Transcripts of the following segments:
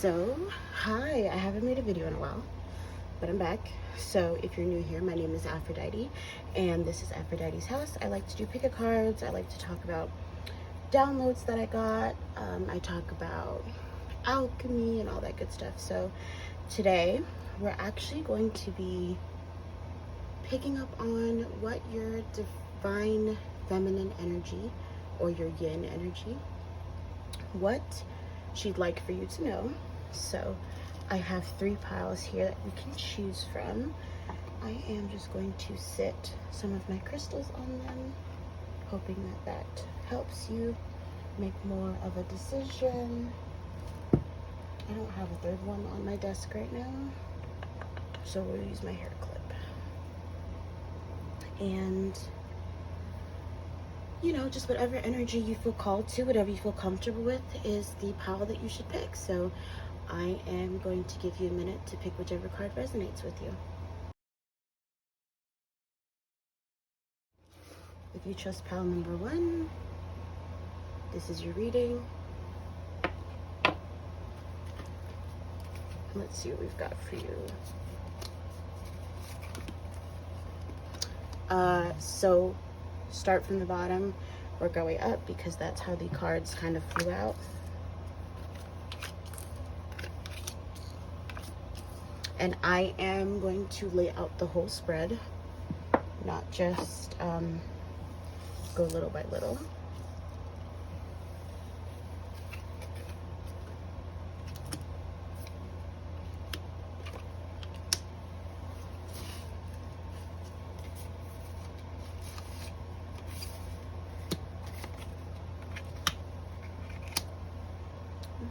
So, hi, I haven't made a video in a while, but I'm back. So, if you're new here, my name is Aphrodite, and this is Aphrodite's house. I like to do pick a cards. I like to talk about downloads that I got. I talk about alchemy and all that good stuff. So, today we're actually going to be picking up on what your divine feminine energy or your yin energy, what she'd like for you to know. So I have 3 piles here that you can choose from. I am just going to sit some of my crystals on them, hoping that that helps you make more of a decision. I don't have a 3rd one on my desk right now, so we'll use my hair clip. And you know, just whatever energy you feel called to, whatever you feel comfortable with is the pile that you should pick. So I am going to give you a minute to pick whichever card resonates with you. If you chose pile number 1, this is your reading. Let's see what we've got for you. So start from the bottom, work our way up because that's how the cards kind of flew out. And I am going to lay out the whole spread, not just go little by little.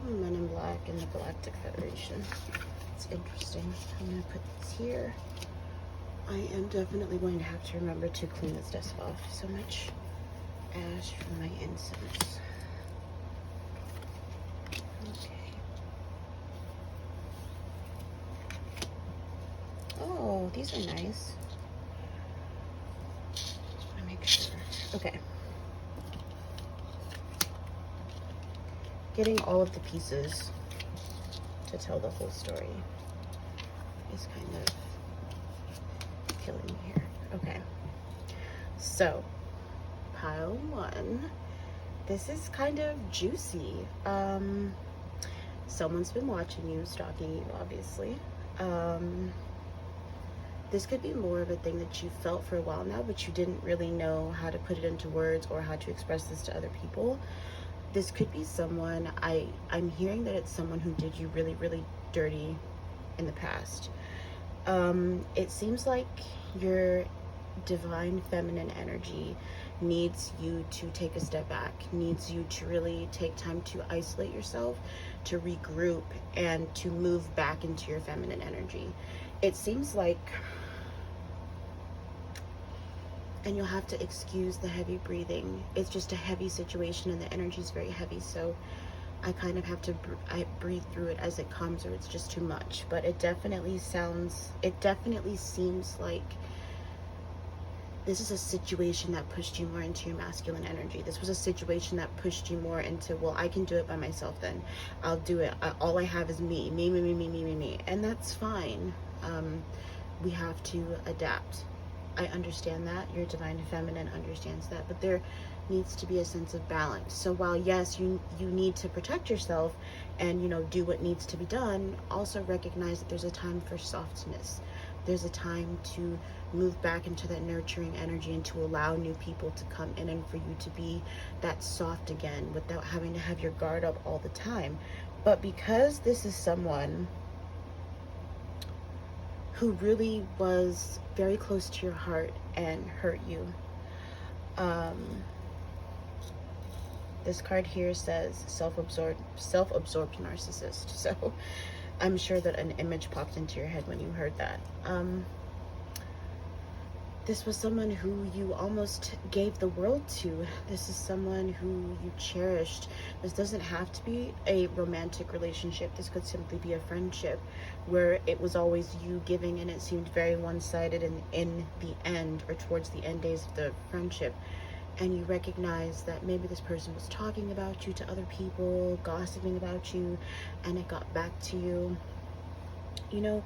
Men in Black and the Galactic Federation. It's interesting. I'm going to put this here. I am definitely going to have to remember to clean this desk off. So much ash from my incense. Okay. Oh, these are nice. I want to make sure. Okay. Getting all of the pieces to tell the whole story is kind of killing me here. Okay, so pile 1. This is kind of juicy. Someone's been watching you, stalking you, obviously. This could be more of a thing that you felt for a while now, but you didn't really know how to put it into words or how to express this to other people. This could be someone, I'm hearing that it's someone who did you really, really dirty in the past. It seems like your divine feminine energy needs you to take a step back, needs you to really take time to isolate yourself, to regroup, and to move back into your feminine energy. It seems like, and you'll have to excuse the heavy breathing. It's just a heavy situation and the energy is very heavy. So I kind of have to breathe through it as it comes, or it's just too much. But it definitely seems like this is a situation that pushed you more into your masculine energy. This was a situation that pushed you more into, well, I can do it by myself then. I'll do it. All I have is me. And that's fine. We have to adapt. I understand that. Your divine feminine understands that, but there needs to be a sense of balance. So while yes, you need to protect yourself and, you know, do what needs to be done, also recognize that there's a time for softness. There's a time to move back into that nurturing energy and to allow new people to come in and for you to be that soft again without having to have your guard up all the time. But because this is someone who really was very close to your heart and hurt you. This card here says self-absorbed narcissist. So I'm sure that an image popped into your head when you heard that. This was someone who you almost gave the world to. This is someone who you cherished. This doesn't have to be a romantic relationship. This could simply be a friendship where it was always you giving and it seemed very one-sided in the end or towards the end days of the friendship. and you recognize that maybe this person was talking about you to other people, gossiping about you, and it got back to you, you know,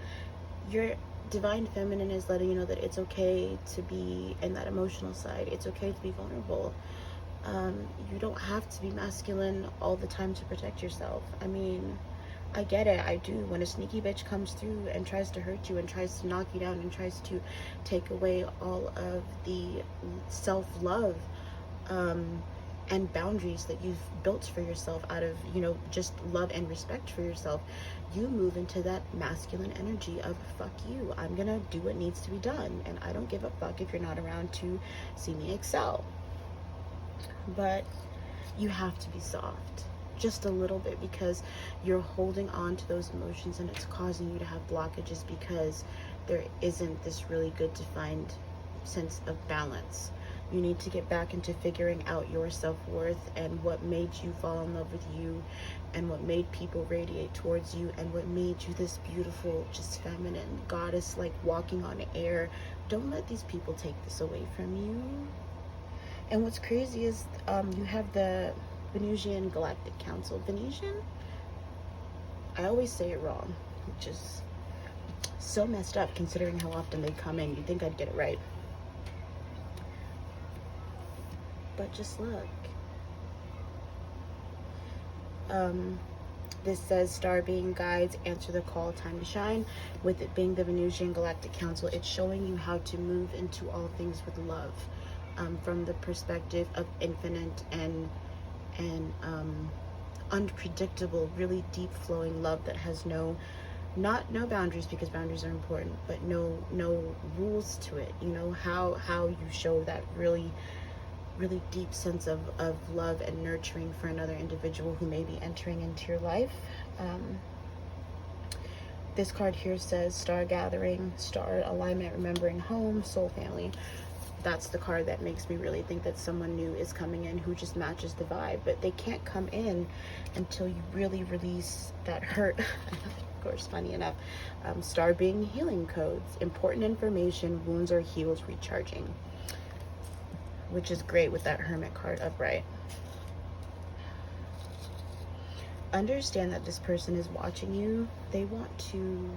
your divine feminine is letting you know that it's okay to be in that emotional side. It's okay to be vulnerable. You don't have to be masculine all the time to protect yourself. I mean, I get it. I do. When a sneaky bitch comes through and tries to hurt you and tries to knock you down and tries to take away all of the self-love and boundaries that you've built for yourself out of, you know, just love and respect for yourself, you move into that masculine energy of fuck you. I'm gonna do what needs to be done, and I don't give a fuck if you're not around to see me excel. But you have to be soft just a little bit, because you're holding on to those emotions and it's causing you to have blockages because there isn't this really good defined sense of balance. You need to get back into figuring out your self-worth and what made you fall in love with you and what made people radiate towards you and what made you this beautiful, just feminine goddess, like walking on air. Don't let these people take this away from you. And what's crazy is you have the Venusian Galactic Council. Venetian? I always say it wrong, which is so messed up considering how often they come in. You'd think I'd get it right. But just look. This says, star being guides, answer the call, time to shine. With it being the Venusian Galactic Council, it's showing you how to move into all things with love, from the perspective of infinite and unpredictable, really deep flowing love that has no boundaries, because boundaries are important, but no rules to it. You know, how you show that really deep sense of love and nurturing for another individual who may be entering into your life. This card here says star gathering, star alignment, remembering home, soul family. That's the card that makes me really think that someone new is coming in who just matches the vibe, but they can't come in until you really release that hurt. Of course, funny enough. Star being healing codes, important information, wounds are healed, recharging, which is great with that Hermit card upright. Understand that this person is watching you. They want to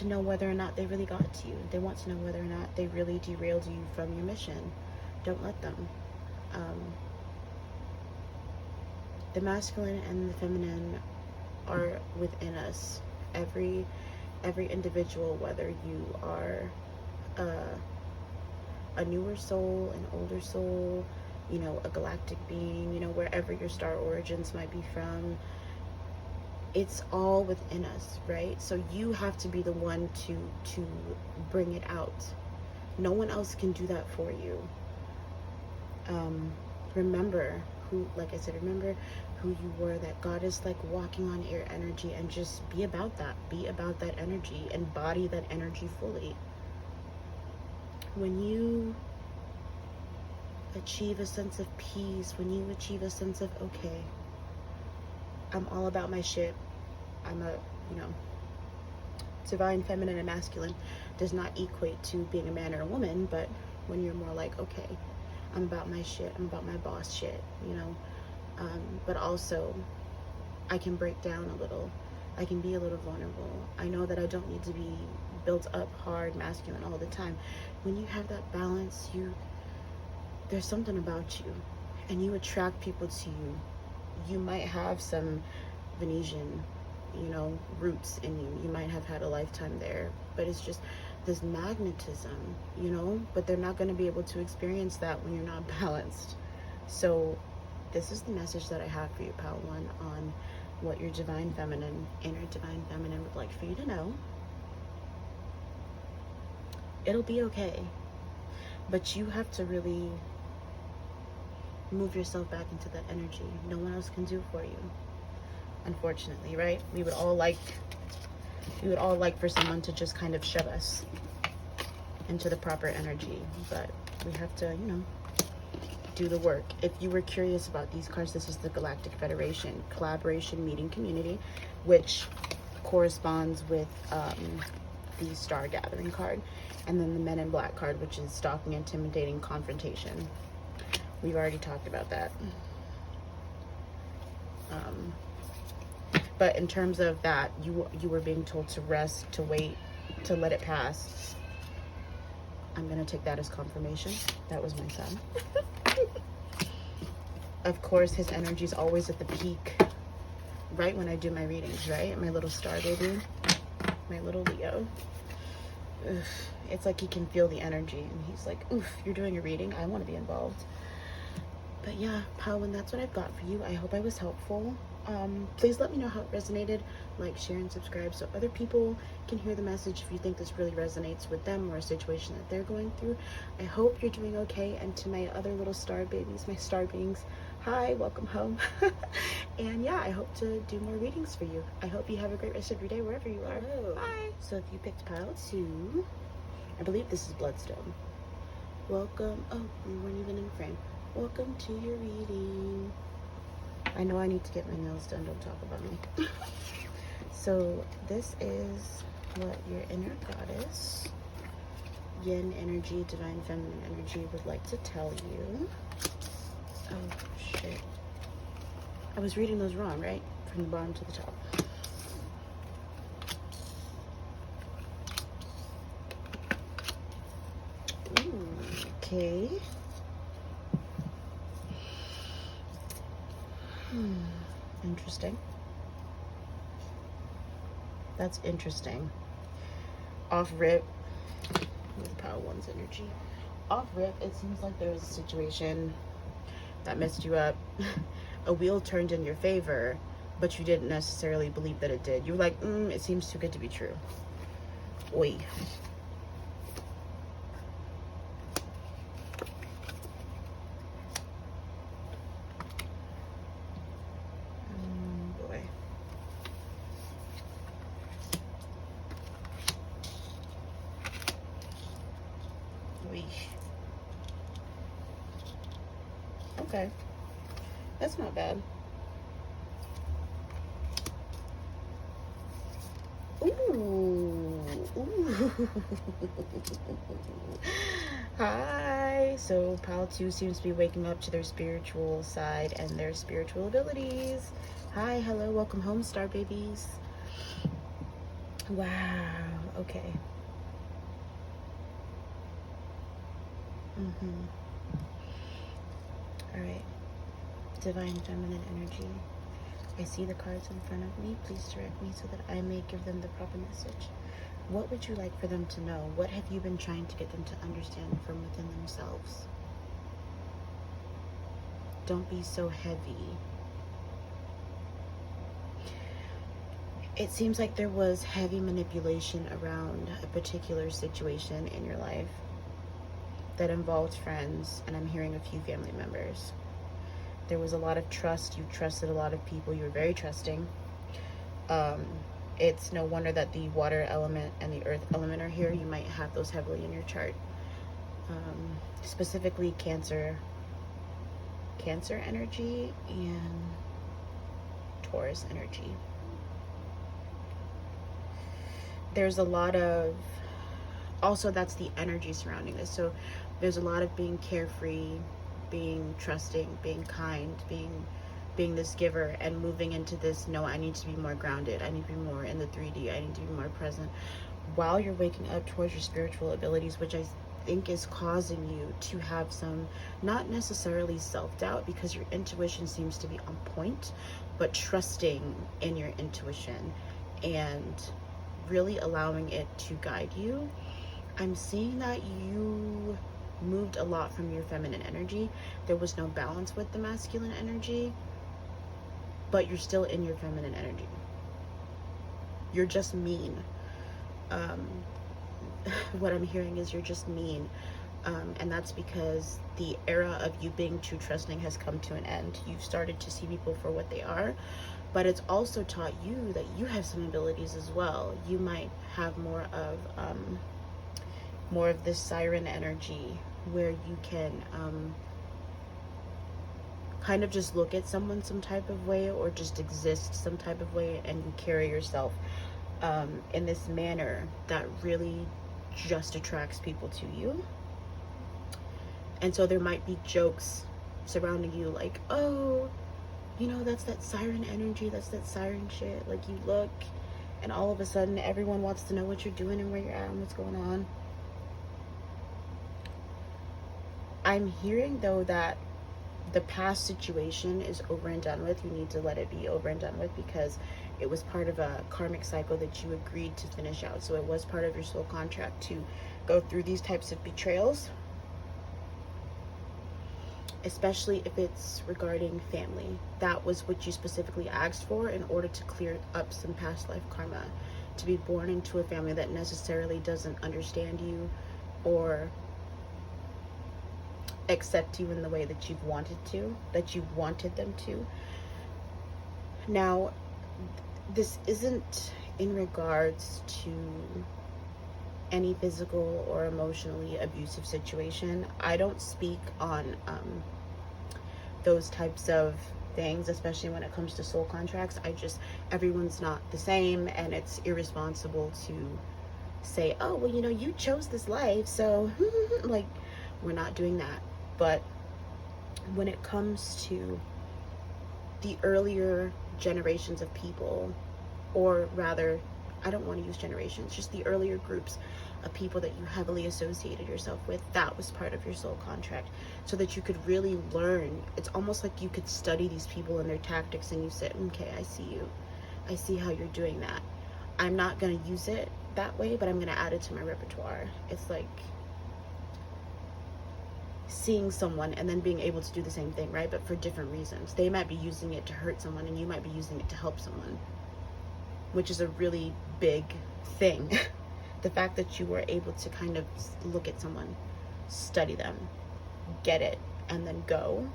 know whether or not they really got to you. They want to know whether or not they really derailed you from your mission. Don't let them. The masculine and the feminine are within us. Every individual, whether you are a newer soul, an older soul, you know, a galactic being, you know, wherever your star origins might be from, it's all within us, right? So you have to be the one to bring it out. No one else can do that for you. Remember who, like I said, remember who you were, that goddess, like walking on air energy, and just be about that. Be about that energy. Embody that energy fully. When you achieve a sense of peace, when you achieve a sense of, okay, I'm all about my shit. I'm a, you know, divine feminine and masculine does not equate to being a man or a woman, but when you're more like, okay, I'm about my shit, I'm about my boss shit, you know, but also I can break down a little. I can be a little vulnerable. I know that I don't need to be built up hard masculine all the time. When you have that balance, there's something about you, and you attract people to you. You might have some Venetian, you know, roots in you. You might have had a lifetime there, but it's just this magnetism, you know, but they're not going to be able to experience that when you're not balanced. So this is the message that I have for you, Pal One, on what your divine feminine, inner divine feminine would like for you to know. It'll be okay, but you have to really move yourself back into that energy. No one else can do it for you, unfortunately, right? We would all like for someone to just kind of shove us into the proper energy, but we have to, you know, do the work. If you were curious about these cards, this is the Galactic Federation Collaboration Meeting Community, which corresponds with the Star Gathering card. And then the Men in Black card, which is stalking, intimidating, confrontation. We've already talked about that. But in terms of that, you were being told to rest, to wait, to let it pass. I'm going to take that as confirmation. That was my son. Of course, his energy is always at the peak right when I do my readings, right? My little star baby, my little Leo. Ugh. It's like he can feel the energy, and he's like, oof, you're doing a reading. I want to be involved. But yeah, Powin, that's what I've got for you. I hope I was helpful. Please let me know how it resonated. Like, share, and subscribe so other people can hear the message if you think this really resonates with them or a situation that they're going through. I hope you're doing okay. And to my other little star babies, my star beings, hi, welcome home. And yeah, I hope to do more readings for you. I hope you have a great rest of your day wherever you are. Hello. Bye. So if you picked pile 2, I believe this is Bloodstone. Welcome. Oh, we weren't even in frame. Welcome to your reading. I know I need to get my nails done. Don't talk about me. So this is what your inner goddess, yin energy, divine feminine energy, would like to tell you. Oh, shit. I was reading those wrong, right? From the bottom to the top. Ooh, okay. Interesting. That's interesting. Off rip, with Power 1's energy. Off rip, it seems like there was a situation that messed you up. A wheel turned in your favor, but you didn't necessarily believe that it did. You were like, it seems too good to be true. Oi. Boy. Oi. Okay. That's not bad. Ooh. Ooh. Hi. So pile 2 seems to be waking up to their spiritual side and their spiritual abilities. Hi, hello, welcome home, star babies. Wow. Okay. All right. Divine feminine energy. I see the cards in front of me. Please direct me so that I may give them the proper message. What would you like for them to know? What have you been trying to get them to understand from within themselves? Don't be so heavy. It seems like there was heavy manipulation around a particular situation in your life that involved friends, and I'm hearing a few family members. There was a lot of trust. You trusted a lot of people. You were very trusting. It's no wonder that the water element and the earth element are here. You might have those heavily in your chart. Specifically Cancer energy and Taurus energy. There's a lot of, also that's the energy surrounding this. So there's a lot of being carefree, being trusting, being kind, being this giver, and moving into this, no, I need to be more grounded. I need to be more in the 3D. I need to be more present while you're waking up towards your spiritual abilities, which I think is causing you to have some, not necessarily self-doubt, because your intuition seems to be on point, but trusting in your intuition and really allowing it to guide you. I'm seeing that you moved a lot from your feminine energy. There was no balance with the masculine energy, but you're still in your feminine energy. You're just mean. What I'm hearing is you're just mean. And that's because the era of you being too trusting has come to an end. You've started to see people for what they are, but it's also taught you that you have some abilities as well. You might have more of this siren energy, where you can kind of just look at someone some type of way, or just exist some type of way, and you carry yourself in this manner that really just attracts people to you. And so there might be jokes surrounding you like, oh, you know, that's that siren energy, that's that siren shit. Like, you look and all of a sudden everyone wants to know what you're doing and where you're at and what's going on. I'm hearing though that the past situation is over and done with. You need to let it be over and done with, because it was part of a karmic cycle that you agreed to finish out. So it was part of your soul contract to go through these types of betrayals, especially if it's regarding family. That was what you specifically asked for in order to clear up some past life karma, to be born into a family that necessarily doesn't understand you or accept you in the way that you've wanted to, that you wanted them to. Now, this isn't in regards to any physical or emotionally abusive situation. I don't speak on those types of things, especially when it comes to soul contracts. Everyone's not the same, and it's irresponsible to say, oh, well, you know, you chose this life, so like, we're not doing that. But when it comes to the earlier generations of people, or rather, I don't want to use generations, just the earlier groups of people that you heavily associated yourself with, that was part of your soul contract, so that you could really learn. It's almost like you could study these people and their tactics, and you said, okay, I see you. I see how you're doing that. I'm not going to use it that way, but I'm going to add it to my repertoire. It's like seeing someone and then being able to do the same thing, right? But for different reasons. They might be using it to hurt someone, and you might be using it to help someone, which is a really big thing. The fact that you were able to kind of look at someone, study them, get it, and then go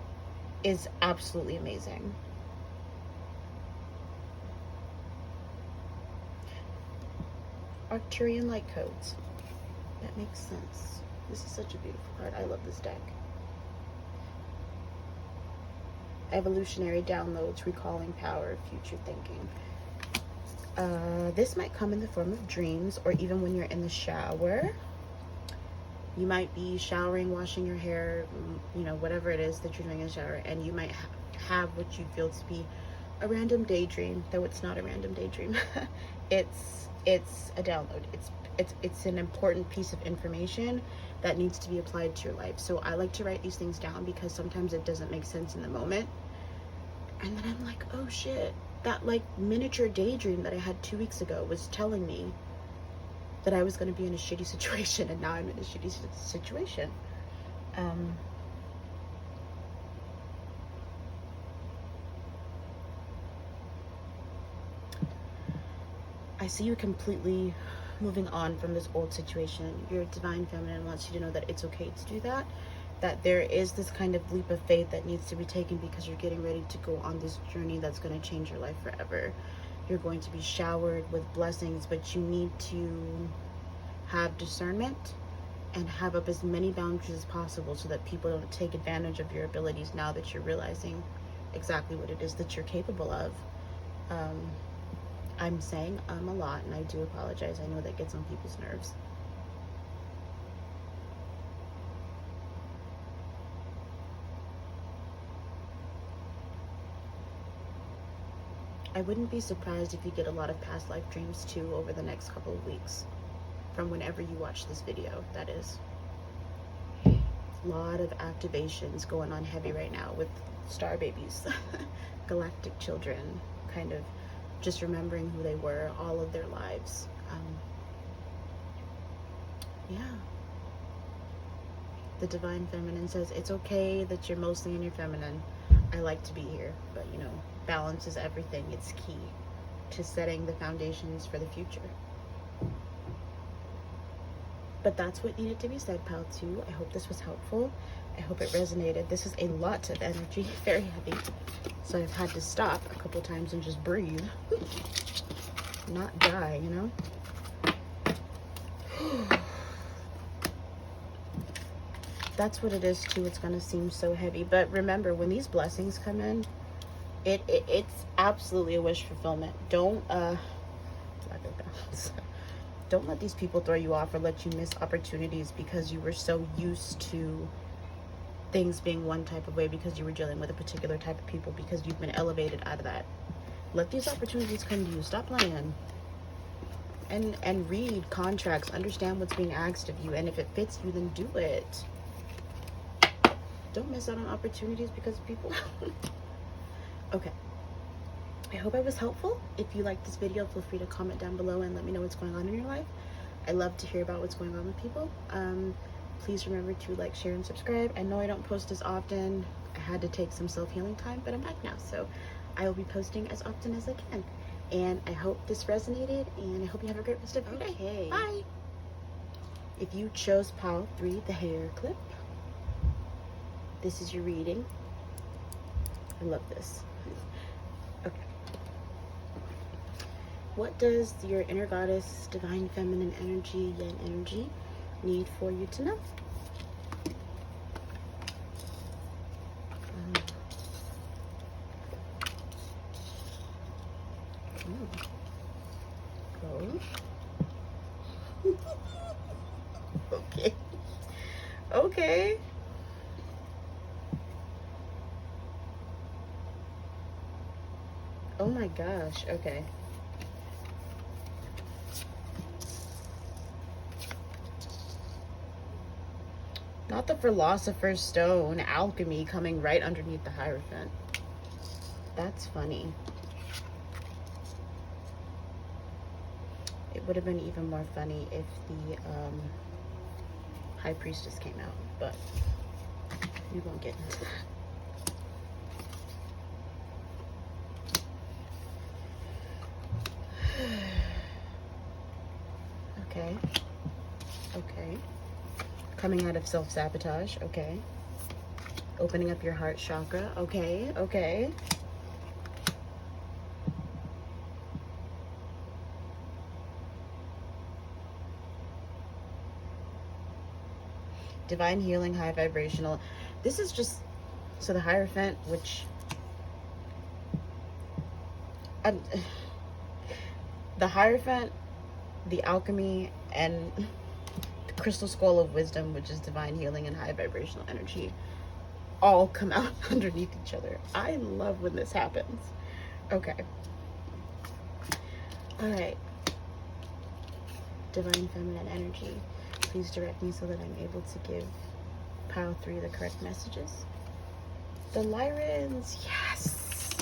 is absolutely amazing. Arcturian light codes. That makes sense. This is such a beautiful card. I love this deck. Evolutionary downloads, recalling power, future thinking. This might come in the form of dreams, or even when you're in the shower. You might be showering, washing your hair, you know, whatever it is that you're doing in the shower, and you might have what you feel to be a random daydream, though it's not a random daydream. it's a download. It's an important piece of information that needs to be applied to your life. So I like to write these things down, because sometimes it doesn't make sense in the moment, and then I'm like, oh shit, that like miniature daydream that I had 2 weeks ago was telling me that I was going to be in a shitty situation, and now I'm in a shitty situation. I see you completely moving on from this old situation. Your divine feminine wants you to know that it's okay to do that, that there is this kind of leap of faith that needs to be taken, because you're getting ready to go on this journey that's going to change your life forever. You're going to be showered with blessings, but you need to have discernment and have up as many boundaries as possible, so that people don't take advantage of your abilities now that you're realizing exactly what it is that you're capable of. I'm saying a lot, and I do apologize. I know that gets on people's nerves. I wouldn't be surprised if you get a lot of past life dreams too over the next couple of weeks, from whenever you watch this video, that is. A lot of activations going on heavy right now with star babies, galactic children, kind of just remembering who they were all of their lives. Yeah. The divine feminine says, it's okay that you're mostly in your feminine. I like to be here, but you know, balance is everything. It's key to setting the foundations for the future. But that's what needed to be said, pal 2. I hope this was helpful. I hope it resonated. This is a lot of energy, very heavy. So I've had to stop a couple times and just breathe. Not die, you know? That's what it is too. It's gonna seem so heavy. But remember, when these blessings come in, it's absolutely a wish fulfillment. Don't don't let these people throw you off or let you miss opportunities because you were so used to things being one type of way, because you were dealing with a particular type of people, because you've been elevated out of that. Let these opportunities come to you. Stop playing. And read contracts. Understand what's being asked of you. And if it fits you, then do it. Don't miss out on opportunities because of people. Okay. I hope I was helpful. If you like this video, feel free to comment down below and let me know what's going on in your life. I love to hear about what's going on with people. Please remember to like, share, and subscribe. I know I don't post as often. I had to take some self-healing time, but I'm back now, so I will be posting as often as I can. And I hope this resonated, and I hope you have a great rest of your day. Bye. If you chose pile 3, the hair clip, this is your reading. I love this. Okay. What does your inner goddess, divine feminine energy, Yin energy, need for you to know? Okay. Okay. Oh my gosh. Okay. Not the Philosopher's Stone, alchemy coming right underneath the Hierophant. That's funny. It would have been even more funny if the High Priestess came out, but we won't get into that. Okay. Okay. Coming out of self-sabotage. Okay. Opening up your heart chakra. Okay. Okay. Divine healing, high vibrational. This is just, so the Hierophant, which the Hierophant, the alchemy, and the crystal skull of wisdom, which is divine healing and high vibrational energy, all come out underneath each other. I love when this happens. Okay. All right. Divine feminine energy, please direct me so that I'm able to give pile 3 the correct messages. The Lyrans, yes.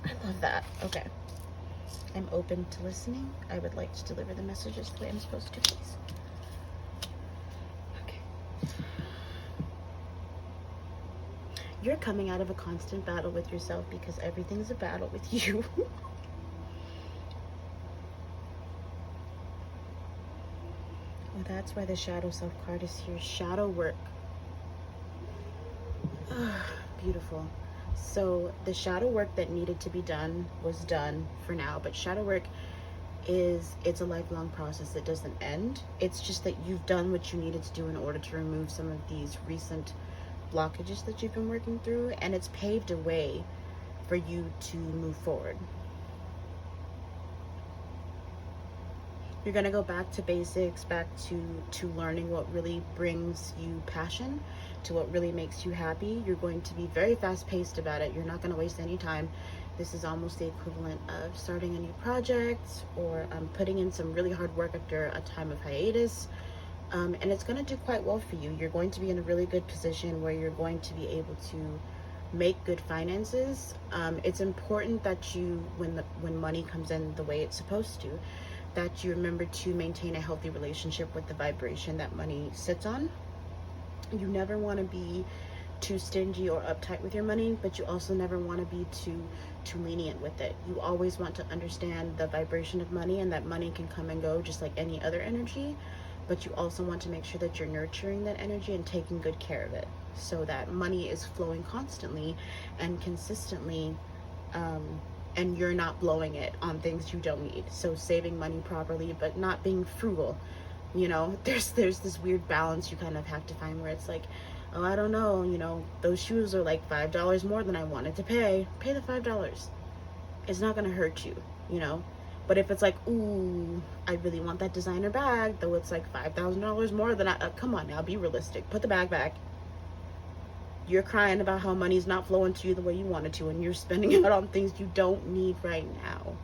I love that. Okay. I'm open to listening. I would like to deliver the messages the way I'm supposed to, please. Okay. You're coming out of a constant battle with yourself because everything's a battle with you. Well, that's why the shadow self card is here. Shadow work. Beautiful. So the shadow work that needed to be done was done for now, but shadow work it's a lifelong process. It doesn't end. It's just that you've done what you needed to do in order to remove some of these recent blockages that you've been working through, and it's paved a way for you to move forward. You're going to go back to basics, back to learning what really brings you passion, to what really makes you happy. You're going to be very fast-paced about it. You're not going to waste any time. This is almost the equivalent of starting a new project or putting in some really hard work after a time of hiatus. And it's going to do quite well for you. You're going to be in a really good position where you're going to be able to make good finances. It's important that you, when money comes in the way it's supposed to, that you remember to maintain a healthy relationship with the vibration that money sits on. You never want to be too stingy or uptight with your money, but you also never want to be too lenient with it. You always want to understand the vibration of money, and that money can come and go just like any other energy, but you also want to make sure that you're nurturing that energy and taking good care of it so that money is flowing constantly and consistently, and you're not blowing it on things you don't need. So saving money properly, but not being frugal. You know, there's this weird balance you kind of have to find where it's like, oh, I don't know, you know, those shoes are like $5 more than I wanted to pay. Pay the $5. It's not going to hurt you, you know. But if it's like, ooh, I really want that designer bag, though it's like $5,000 more than come on now, be realistic. Put the bag back. You're crying about how money's not flowing to you the way you want it to, and you're spending it on things you don't need right now.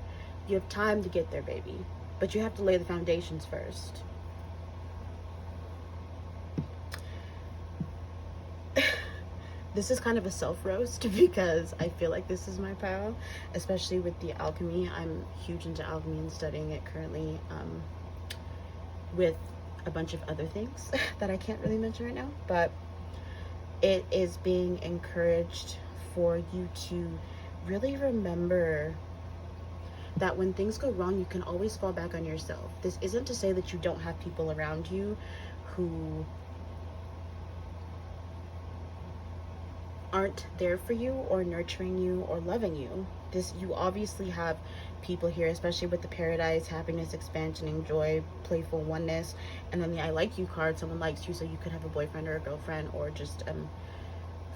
You have time to get there, baby. But you have to lay the foundations first. This is kind of a self-roast because I feel like this is my pile, especially with the alchemy. I'm huge into alchemy and studying it currently, with a bunch of other things that I can't really mention right now, but it is being encouraged for you to really remember that when things go wrong, you can always fall back on yourself. This isn't to say that you don't have people around you who aren't there for you or nurturing you or loving you. You obviously have people here, especially with the paradise, happiness, expansion, joy, playful oneness, and then the I like you card. Someone likes you, so you could have a boyfriend or a girlfriend or just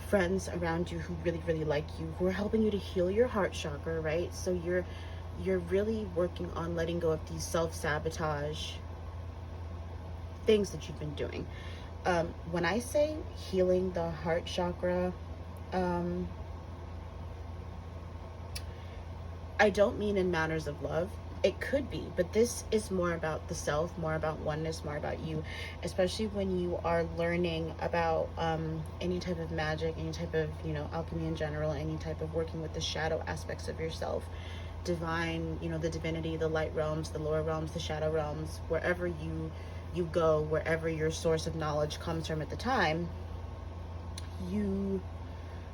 friends around you who really, really like you, who are helping you to heal your heart chakra, right? So you're really working on letting go of these self-sabotage things that you've been doing. When I say healing the heart chakra, I don't mean in matters of love. It could be, but this is more about the self, more about oneness, more about you, especially when you are learning about any type of magic, any type of, alchemy in general, any type of working with the shadow aspects of yourself, divine, the divinity, the light realms, the lower realms, the shadow realms, wherever you go, wherever your source of knowledge comes from at the time, you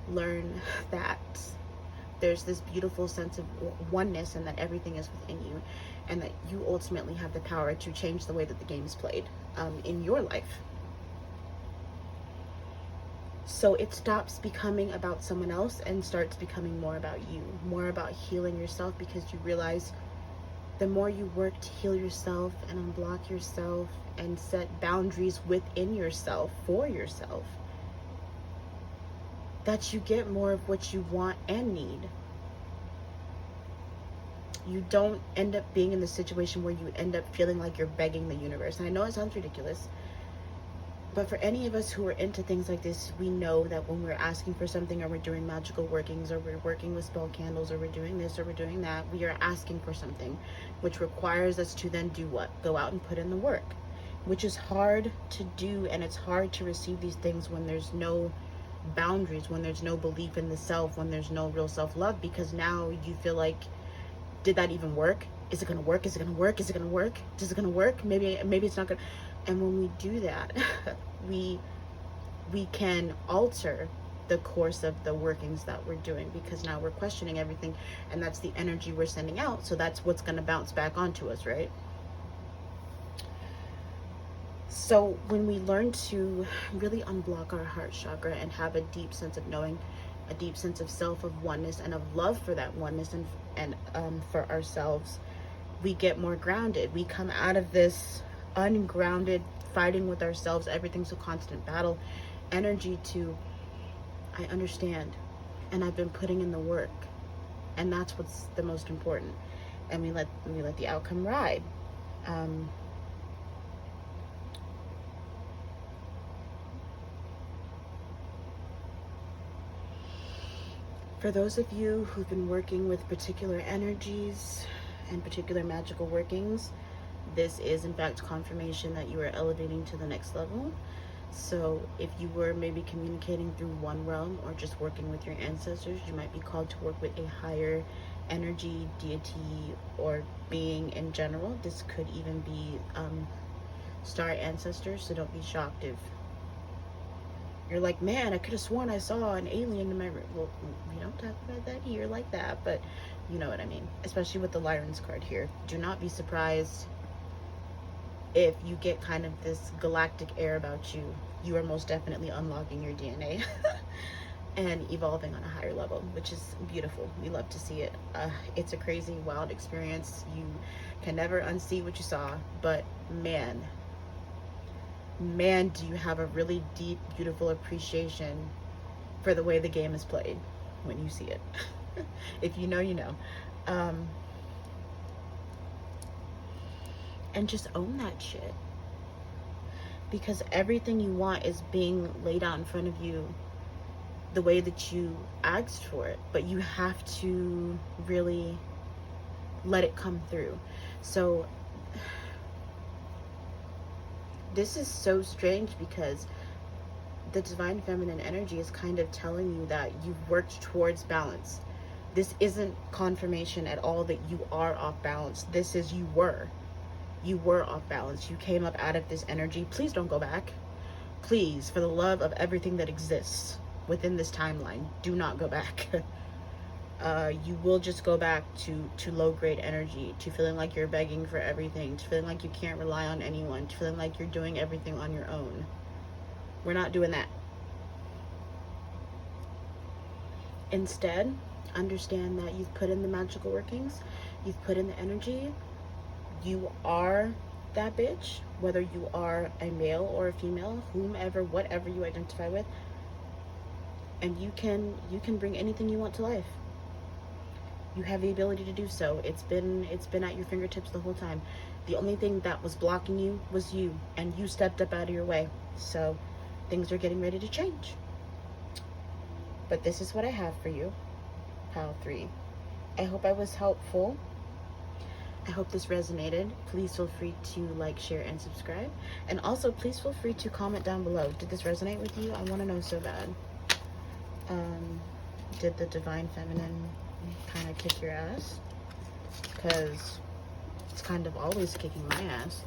learn that there's this beautiful sense of oneness and that everything is within you, and that you ultimately have the power to change the way that the game is played in your life. So it stops becoming about someone else and starts becoming more about you, more about healing yourself, because you realize the more you work to heal yourself and unblock yourself and set boundaries within yourself for yourself, that you get more of what you want and need. You don't end up being in the situation where you end up feeling like you're begging the universe. And I know it sounds ridiculous, but for any of us who are into things like this, we know that when we're asking for something, or we're doing magical workings, or we're working with spell candles, or we're doing this, or we're doing that, we are asking for something, which requires us to then do what? Go out and put in the work, which is hard to do, and it's hard to receive these things when there's no boundaries, when there's no belief in the self, when there's no real self-love, because now you feel like, did that even work? Is it gonna work? Is it gonna work? Is it gonna work? Is it gonna work? Maybe it's not gonna. And when we do that, we can alter the course of the workings that we're doing, because now we're questioning everything, and that's the energy we're sending out, so that's what's gonna bounce back onto us, right? So when we learn to really unblock our heart chakra and have a deep sense of knowing, a deep sense of self, of oneness, and of love for that oneness and for ourselves, we get more grounded. We come out of this ungrounded, fighting with ourselves, everything's a constant battle energy, to, I understand, and I've been putting in the work, and that's what's the most important. And we let the outcome ride. For those of you who've been working with particular energies and particular magical workings, this is in fact confirmation that you are elevating to the next level. So if you were maybe communicating through one realm or just working with your ancestors, you might be called to work with a higher energy, deity, or being in general. This could even be star ancestors, so don't be shocked if you're like, man, I could have sworn I saw an alien in my room. Well, we don't talk about that here like that, but you know what I mean. Especially with the Lyran's card here. Do not be surprised if you get kind of this galactic air about you. You are most definitely unlocking your DNA and evolving on a higher level, which is beautiful. We love to see it. It's a crazy, wild experience. You can never unsee what you saw, but man, do you have a really deep, beautiful appreciation for the way the game is played when you see it. If you know, you know. and just own that shit. Because everything you want is being laid out in front of you the way that you asked for it, but you have to really let it come through. So this is so strange, because the divine feminine energy is kind of telling you that you've worked towards balance. This isn't confirmation at all that you are off balance. This is you were off balance. You came up out of this energy. Please don't go back. Please, for the love of everything that exists within this timeline, do not go back. You will just go back to low grade energy, to feeling like you're begging for everything, to feeling like you can't rely on anyone, to feeling like you're doing everything on your own. We're not doing that. Instead, understand that you've put in the magical workings, you've put in the energy. You are that bitch, whether you are a male or a female, whomever, whatever you identify with, and you can bring anything you want to life. You have the ability to do so. It's been at your fingertips the whole time. The only thing that was blocking you was you, and you stepped up out of your way. So things are getting ready to change. But this is what I have for you, Pile 3. I hope I was helpful. I hope this resonated. Please feel free to like, share, and subscribe. And also, please feel free to comment down below. Did this resonate with you? I want to know so bad. Did the divine feminine kind of kick your ass? Because it's kind of always kicking my ass.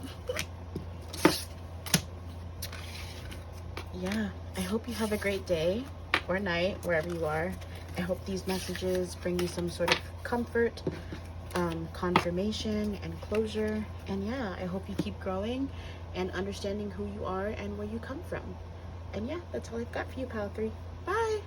Yeah, I hope you have a great day or night, wherever you are. I hope these messages bring you some sort of comfort, confirmation, and closure. And yeah, I hope you keep growing and understanding who you are and where you come from. And yeah, that's all I've got for you, Pile 3. Bye!